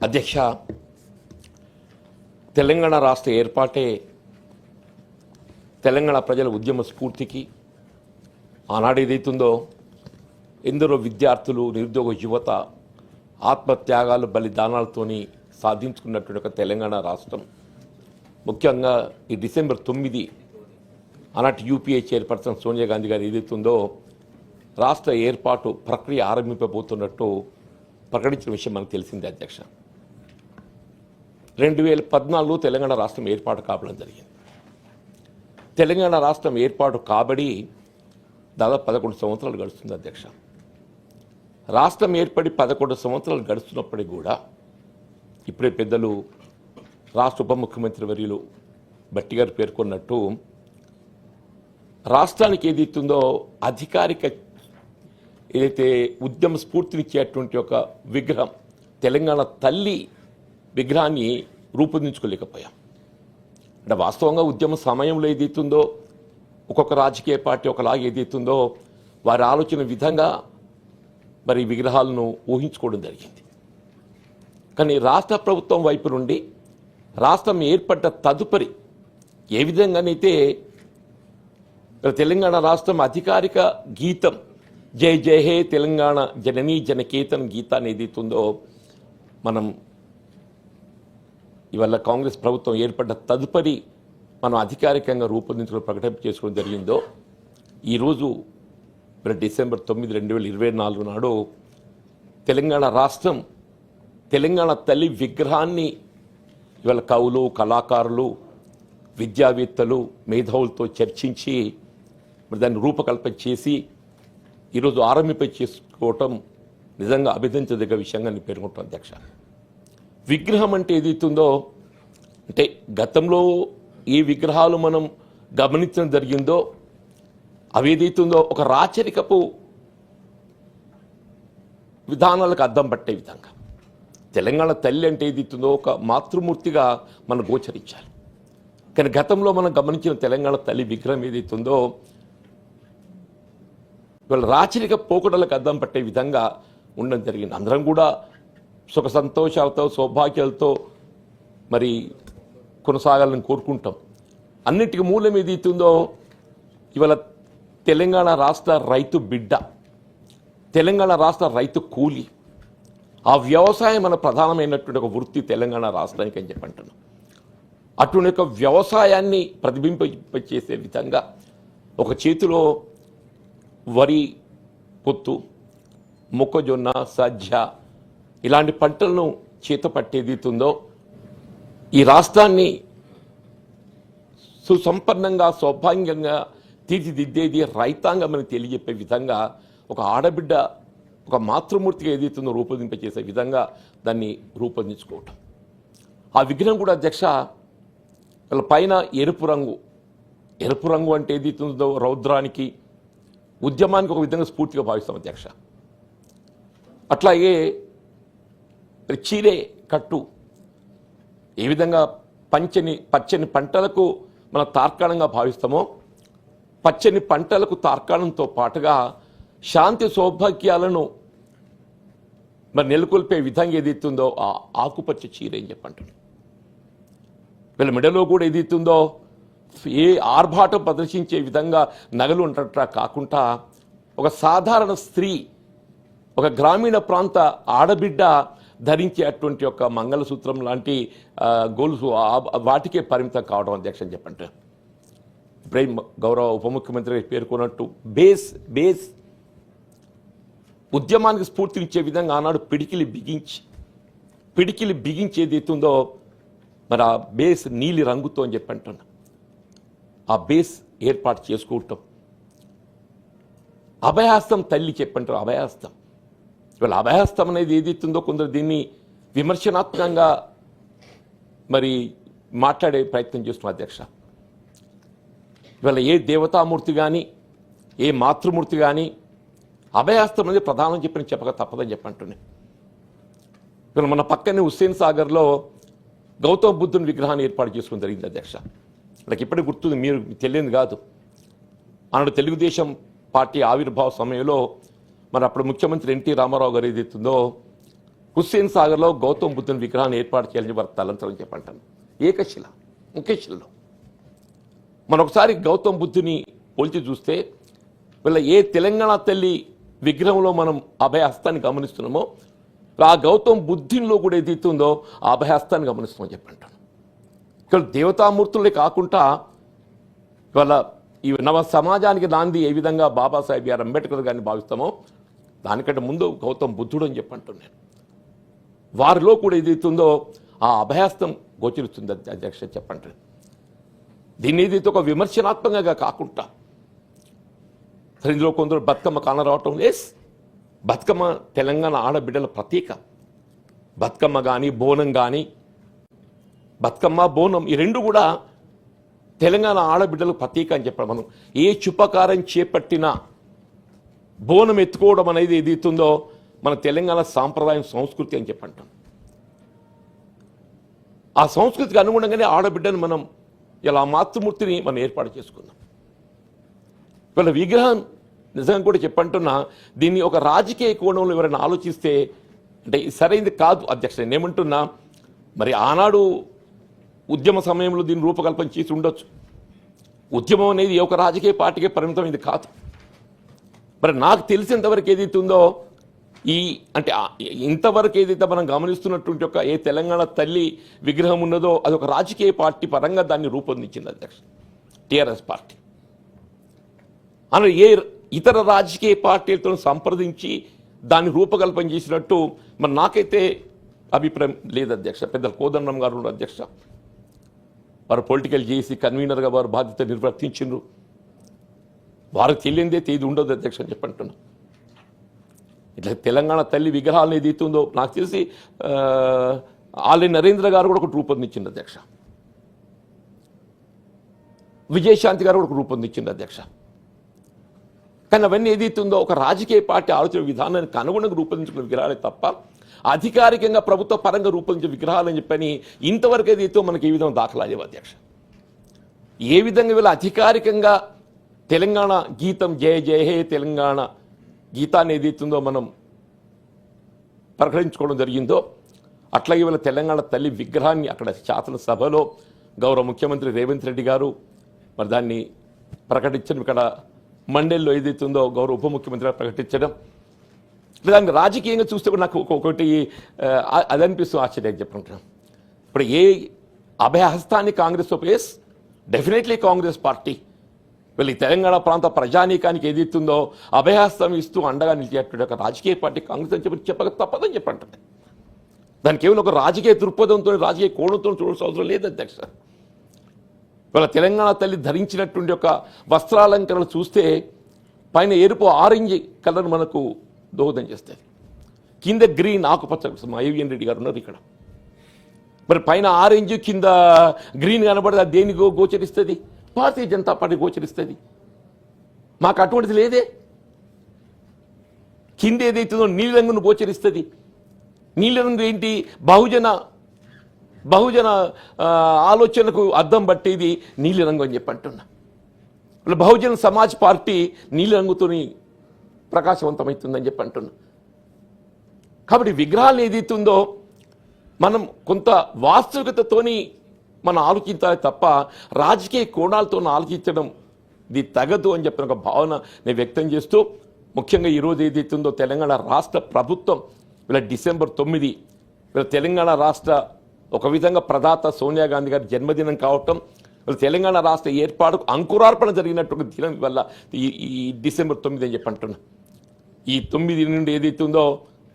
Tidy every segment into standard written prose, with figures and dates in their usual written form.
అధ్యక్ష, తెలంగాణ రాష్ట్ర ఏర్పాటే తెలంగాణ ప్రజల ఉద్యమ స్ఫూర్తికి ఆనాడు ఏదైతుందో ఎందరో విద్యార్థులు, నిరుద్యోగ యువత ఆత్మత్యాగాలు, బలిదానాలతోని సాధించుకున్నటువంటి ఒక తెలంగాణ రాష్ట్రం. ముఖ్యంగా ఈ డిసెంబర్ 9 ఆనాటి యూపీఏ చైర్పర్సన్ సోనియా గాంధీ గారు ఏదైతుందో రాష్ట్ర ఏర్పాటు ప్రక్రియ ఆరంభింపబోతున్నట్టు ప్రకటించిన విషయం మనకు తెలిసిందే. అధ్యక్ష, 2014 తెలంగాణ రాష్ట్రం ఏర్పాటు కావడం జరిగింది. తెలంగాణ రాష్ట్రం ఏర్పాటు కాబడి దాదాపు 11 సంవత్సరాలు గడుస్తుంది. అధ్యక్ష, రాష్ట్రం ఏర్పడి 11 సంవత్సరాలు గడుస్తున్నప్పటికీ కూడా ఇప్పుడే పెద్దలు రాష్ట్ర ఉప ముఖ్యమంత్రి వర్యులు భట్టి గారు పేర్కొన్నట్టు రాష్ట్రానికి ఏదైతుందో అధికారిక ఏదైతే ఉద్యమ స్ఫూర్తినిచ్చేటువంటి ఒక విగ్రహం, తెలంగాణ తల్లి విగ్రహాన్ని రూపొందించుకోలేకపోయాం. అంటే వాస్తవంగా ఉద్యమ సమయంలో ఏదైతుందో ఒక్కొక్క రాజకీయ పార్టీ ఒకలాగా ఏదైతుందో వారి ఆలోచన విధంగా మరి విగ్రహాలను ఊహించుకోవడం జరిగింది. కానీ రాష్ట్ర ప్రభుత్వం వైపు నుండి రాష్ట్రం ఏర్పడ్డ తదుపరి ఏ విధంగానైతే తెలంగాణ రాష్ట్రం అధికారిక గీతం జై జై హే తెలంగాణ జననీ జనకేతన్ గీతాన్ని ఏదైతుందో మనం ఇవాళ కాంగ్రెస్ ప్రభుత్వం ఏర్పడ్డ తదుపరి మనం అధికారికంగా రూపొందించుకుని ప్రకటన చేసుకోవడం జరిగిందో, ఈరోజు డిసెంబర్ 9, 2024 నాడు తెలంగాణ రాష్ట్రం తెలంగాణ తల్లి విగ్రహాన్ని ఇవాళ కవులు, కళాకారులు, విద్యావేత్తలు, మేధావులతో చర్చించి మరి దాన్ని రూపకల్పన చేసి ఈరోజు ఆరంభింప చేసుకోవటం నిజంగా అభినందించదగ్గ విషయంగా నేను పేర్కొంటాను. అధ్యక్ష, విగ్రహం అంటే ఏదైతుందో అంటే గతంలో ఏ విగ్రహాలు మనం గమనించడం జరిగిందో అవి ఏదైతుందో ఒక రాచరికపు విధానాలకు అద్దం పట్టే విధంగా తెలంగాణ తల్లి అంటే ఏదైతుందో ఒక మాతృమూర్తిగా మనం గోచరించాలి. కానీ గతంలో మనం గమనించిన తెలంగాణ తల్లి విగ్రహం ఏదైతుందో ఇవాళ రాచరిక పోకడలకు అద్దం పట్టే విధంగా ఉండడం జరిగింది. అందరం కూడా సుఖ సంతోషాలతో, సౌభాగ్యాలతో మరి కొనసాగాలని కోరుకుంటాం. అన్నిటికీ మూలం ఏదైతుందో ఇవాళ తెలంగాణ రాష్ట్ర రైతు బిడ్డ, తెలంగాణ రాష్ట్ర రైతు కూలి, ఆ వ్యవసాయం మన ప్రధానమైనటువంటి ఒక వృత్తి తెలంగాణ రాష్ట్రానికి అని చెప్పంటున్నాం. అటువంటి ఒక వ్యవసాయాన్ని ప్రతిబింబింపచేసే విధంగా ఒక చేతిలో వరి పొత్తు, మొక్కజొన్న, సజ్జ ఇలాంటి పంటలను చేత పట్టేదితుందో ఈ రాష్ట్రాన్ని సుసంపన్నంగా, సౌభాగ్యంగా తీర్చిదిద్దేది రైతాంగం అని తెలియజెప్పే విధంగా ఒక ఆడబిడ్డ, ఒక మాతృమూర్తిగా ఏదైతుందో రూపొందింపచేసే విధంగా దాన్ని రూపొందించుకోవటం. ఆ విగ్రహం కూడా అధ్యక్ష వాళ్ళ పైన ఎరుపు రంగు అంటే ఏదైతుందో రౌద్రానికి, ఉద్యమానికి ఒక విధంగా స్ఫూర్తిగా భావిస్తాం. అధ్యక్ష, అట్లాగే చీరే కట్టు ఏ విధంగా పచ్చని పంటలకు మనం తార్కాణంగా భావిస్తామో, పచ్చని పంటలకు తార్కాణంతో పాటుగా శాంతి సౌభాగ్యాలను మరి నెలకొల్పే విధంగా ఏదైతుందో ఆ ఆకుపచ్చ చీర అని చెప్పంటారు. వీళ్ళ మెడలో కూడా ఏదైతుందో ఏ ఆర్భాటం ప్రదర్శించే విధంగా నగలు ఉండటం కాకుండా ఒక సాధారణ స్త్రీ, ఒక గ్రామీణ ప్రాంత ఆడబిడ్డ ధరించే అటువంటి ఒక మంగళసూత్రం లాంటి గొలుసు వాటికే పరిమితం కావడం అధ్యక్ష అని చెప్పంటే ఇప్పుడే గౌరవ ఉప ముఖ్యమంత్రి పేర్కొన్నట్టు బేస్ ఉద్యమానికి స్ఫూర్తినిచ్చే విధంగా ఆనాడు పిడికిలి బిగించేది ఎత్తుందో మరి ఆ బేస్ నీలి రంగుతో అని చెప్పంటున్నా ఆ బేస్ ఏర్పాటు చేసుకోవటం. అభయహస్తం తల్లి చెప్పంటారు, అభయహస్తం. ఇవాళ అభయహస్తం అనేది ఏదైతుందో కొందరు దీన్ని విమర్శనాత్మకంగా మరి మాట్లాడే ప్రయత్నం చేస్తున్నారు. అధ్యక్ష, ఇవాళ ఏ దేవతామూర్తి కానీ, ఏ మాతృమూర్తి కానీ అభయహస్తం అనేది ప్రధానం చెప్పక తప్పదని చెప్పంటున్నాయి. ఇవాళ మన పక్కనే హుస్సేన్ సాగర్లో గౌతమ బుద్ధుని విగ్రహాన్ని ఏర్పాటు చేసుకుని జరిగింది. అధ్యక్ష, నాకు ఇప్పటికి గుర్తుంది, మీరు తెలియదు కాదు. ఆనాడు తెలుగుదేశం పార్టీ ఆవిర్భావ సమయంలో మరి అప్పుడు ముఖ్యమంత్రి ఎన్టీ రామారావు గారు ఏదైతుందో హుస్సేన్ సాగర్లో గౌతమ్ బుద్ధుని విగ్రహాన్ని ఏర్పాటు చేయాలని వారు తలంచాలని చెప్పంటాను. ఏకశిల ఒకే శిలలో మనం ఒకసారి గౌతమ్ బుద్ధుని పోల్చి చూస్తే వీళ్ళ ఏ తెలంగాణ తల్లి విగ్రహంలో మనం అభయహస్తాన్ని గమనిస్తున్నామో ఆ గౌతమ్ బుద్ధునిలో కూడా ఏదైతుందో ఆ అభయహస్తాన్ని గమనిస్తామని చెప్పంటాను. ఇక్కడ దేవతామూర్తులే కాకుండా ఇవాళ ఈ నవ సమాజానికి నాంది ఏ విధంగా బాబాసాహెబ్ బిఆర్ అంబేద్కర్ గారిని భావిస్తామో దానికంటే ముందు గౌతమ్ బుద్ధుడు అని చెప్పంటున్నాను. వారిలో కూడా ఏదైతుందో ఆ అభయహస్తం గోచరిస్తుంది అధ్యక్ష చెప్పంటారు. దీన్ని ఏదైతే ఒక విమర్శనాత్మకంగా కాకుండా సరే ఇందులో కొందరు బతుకమ్మ కానరావటం లేస్ బతుకమ్మ తెలంగాణ ఆడబిడ్డల ప్రతీక. బతుకమ్మ కానీ బోనం కానీ బతుకమ్మ బోనం ఈ రెండు కూడా తెలంగాణ ఆడబిడ్డల ప్రతీక అని చెప్పడం. మనం ఏ శుభకారం చేపట్టినా బోనం ఎత్తుకోవడం అనేది ఏదైతుందో మన తెలంగాణ సాంప్రదాయం సంస్కృతి అని చెప్పంటాం. ఆ సంస్కృతికి అనుగుణంగానే ఆడబిడ్డను మనం ఇలా మాతృమూర్తిని మనం ఏర్పాటు చేసుకున్నాం. వీళ్ళ విగ్రహం నిజంగా కూడా చెప్పంటున్నా దీన్ని ఒక రాజకీయ కోణంలో ఎవరైనా ఆలోచిస్తే అంటే సరైనది కాదు అధ్యక్ష. నేనేమంటున్నా మరి ఆనాడు ఉద్యమ సమయంలో దీన్ని రూపకల్పన చేసి ఉండొచ్చు. ఉద్యమం అనేది ఒక రాజకీయ పార్టీకే పరిమితమైంది కాదు. మరి నాకు తెలిసినంతవరకు ఏదైతే ఉందో ఈ అంటే ఇంతవరకు ఏదైతే మనం గమనిస్తున్నటువంటి ఒక ఏ తెలంగాణ తల్లి విగ్రహం ఉన్నదో అది ఒక రాజకీయ పార్టీ పరంగా దాన్ని రూపొందించింది అధ్యక్ష, టీఆర్ఎస్ పార్టీ. అలా ఏ ఇతర రాజకీయ పార్టీలతో సంప్రదించి దాన్ని రూపకల్పన చేసినట్టు మరి నాకైతే అభిప్రాయం లేదు అధ్యక్ష. పెద్దలు కోదండం గారు ఉన్నారు అధ్యక్ష, వారు పొలిటికల్ చేసి కన్వీనర్గా వారు బాధ్యత నిర్వర్తించిండ్రు. వారికి తెలియందే తేదీ ఉండదు అధ్యక్ష అని చెప్పంటున్నా. ఇట్లా తెలంగాణ తల్లి విగ్రహాలను ఏది ఇస్తుందో నాకు తెలిసి ఆలయ నరేంద్ర గారు కూడా ఒకటి రూపొందించింది అధ్యక్ష, విజయశాంతి గారు కూడా ఒకటి రూపొందించింది అధ్యక్ష. కానీ అవన్నీ ఏది ఇస్తుందో ఒక రాజకీయ పార్టీ ఆలోచన విధానానికి అనుగుణంగా రూపొందించుకున్న విగ్రహాలే తప్ప అధికారికంగా ప్రభుత్వ పరంగా రూపొందించిన విగ్రహాలని చెప్పని ఇంతవరకు ఏదైతే మనకి ఏ విధంగా దాఖలాలేవు అధ్యక్ష. ఏ విధంగా వీళ్ళ అధికారికంగా తెలంగాణ గీతం జయ జయ హే తెలంగాణ గీతాన్ని ఏదైతుందో మనం ప్రకటించుకోవడం జరిగిందో అట్లాగే వీళ్ళ తెలంగాణ తల్లి విగ్రహాన్ని అక్కడ శాసనసభలో గౌరవ ముఖ్యమంత్రి రేవంత్ రెడ్డి గారు మరి దాన్ని ప్రకటించడం, ఇక్కడ మండలిలో ఏదైతుందో గౌరవ ఉప ముఖ్యమంత్రి ప్రకటించడం, దాన్ని రాజకీయంగా చూస్తే కూడా నాకు ఒకటి అది అనిపిస్తుంది ఆశ్చర్యం చెప్పుకుంటున్నాను. ఇప్పుడు ఏ అభయహస్తాన్ని కాంగ్రెస్ ఓపేస్ డెఫినెట్లీ కాంగ్రెస్ పార్టీ వీళ్ళ తెలంగాణ ప్రాంత ప్రజానీకానికి ఏదైతుందో అభయహస్తం ఇస్తూ అండగా నిలిచేటువంటి ఒక రాజకీయ పార్టీ కాంగ్రెస్ అని చెప్పక తప్పదని చెప్పంటుంది. దానికి కేవలం ఒక రాజకీయ దృక్పథంతో రాజకీయ కోణంతో చూడాల్సిన అవసరం లేదు అధ్యక్ష. వీళ్ళ తెలంగాణ తల్లి ధరించినటువంటి ఒక వస్త్రాలంకరణ చూస్తే పైన ఎరుపు ఆరెంజ్ కలర్ మనకు దోహదం చేస్తుంది, కింద గ్రీన్ ఆకుపచ్చ. మా ఏవిఎన్ రెడ్డి గారు ఉన్నారు ఇక్కడ. మరి పైన ఆరెంజ్ కింద గ్రీన్ కనబడితే అది దేనికి గోచరిస్తుంది? భారతీయ జనతా పార్టీ గోచరిస్తుంది. మాకు అటువంటిది లేదే. కింద ఏదైతుందో నీలిరంగును గోచరిస్తుంది. నీలిరంగు ఏంటి? బహుజన ఆలోచనకు అద్దం పట్టేది నీలిరంగు అని చెప్పి అంటున్నా. బహుజన సమాజ్ పార్టీ నీలిరంగుతోని ప్రకాశవంతమవుతుందని చెప్పి అంటున్నా. కాబట్టి విగ్రహాలు ఏదైతుందో మనం కొంత వాస్తవికతతోని మనం ఆలోచించాలి తప్ప రాజకీయ కోణాలతో ఆలోచించడం ఇది తగదు అని చెప్పిన ఒక భావన నేను వ్యక్తం చేస్తూ, ముఖ్యంగా ఈరోజు ఏదైతుందో తెలంగాణ రాష్ట్ర ప్రభుత్వం వీళ్ళ డిసెంబర్ 9 వీళ్ళ తెలంగాణ రాష్ట్ర ఒక విధంగా ప్రదాత సోనియా గాంధీ గారి జన్మదినం కావటం, వీళ్ళ తెలంగాణ రాష్ట్ర ఏర్పాటుకు అంకురార్పణ జరిగినట్టు దినం వల్ల ఈ డిసెంబర్ 9 అని చెప్పి అంటున్నా. ఈ 9 నుండి ఏదైతుందో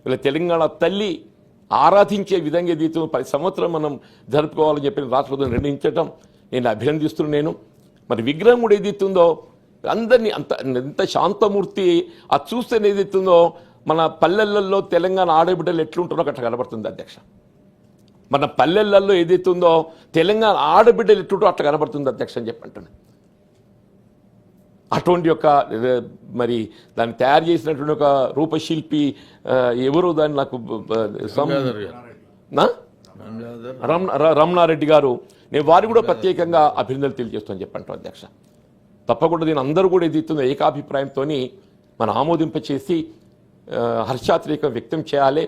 వీళ్ళ తెలంగాణ తల్లి ఆరాధించే విధంగా ఏదైతే 10 సంవత్సరం మనం జరుపుకోవాలని చెప్పి రాష్ట్ర ప్రభుత్వం నిర్ణయించడం నేను అభినందిస్తున్నాను. మరి విగ్రహం కూడా ఏదైతుందో అందరినీ ఎంత శాంతమూర్తి అది చూస్తే ఏదైతుందో మన పల్లెలలో తెలంగాణ ఆడబిడ్డలు ఎట్లుంటారో అట్లా కనబడుతుంది అధ్యక్ష. మన పల్లెలలో ఏదైతుందో తెలంగాణ ఆడబిడ్డలు ఎట్లుంటారో అట్లా కనబడుతుంది అధ్యక్ష అని చెప్పంటున్నాను. అటువంటి యొక్క మరి దాన్ని తయారు చేసినటువంటి ఒక రూపశిల్పి ఎవరు దాన్ని నాకు రమణారెడ్డి గారు, నేను వారికి కూడా ప్రత్యేకంగా అభినందనలు తెలియజేస్తాను చెప్పంటాం అధ్యక్ష. తప్పకుండా దీని అందరూ కూడా ఏదైతుందో ఏకాభిప్రాయంతో మనం ఆమోదింపచేసి హర్షాతిరేకం వ్యక్తం చేయాలి.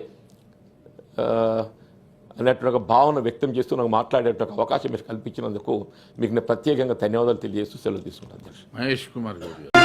అన్నట్టు ఒక భావన వ్యక్తం చేస్తూ నాకు మాట్లాడేట అవకాశం మీరు కల్పించినందుకు మీకు నేను ప్రత్యేకంగా ధన్యవాదాలు తెలియజేస్తూ సెలవు తీసుకుంటాను అధ్యక్ష. మహేష్ కుమార్ గారు.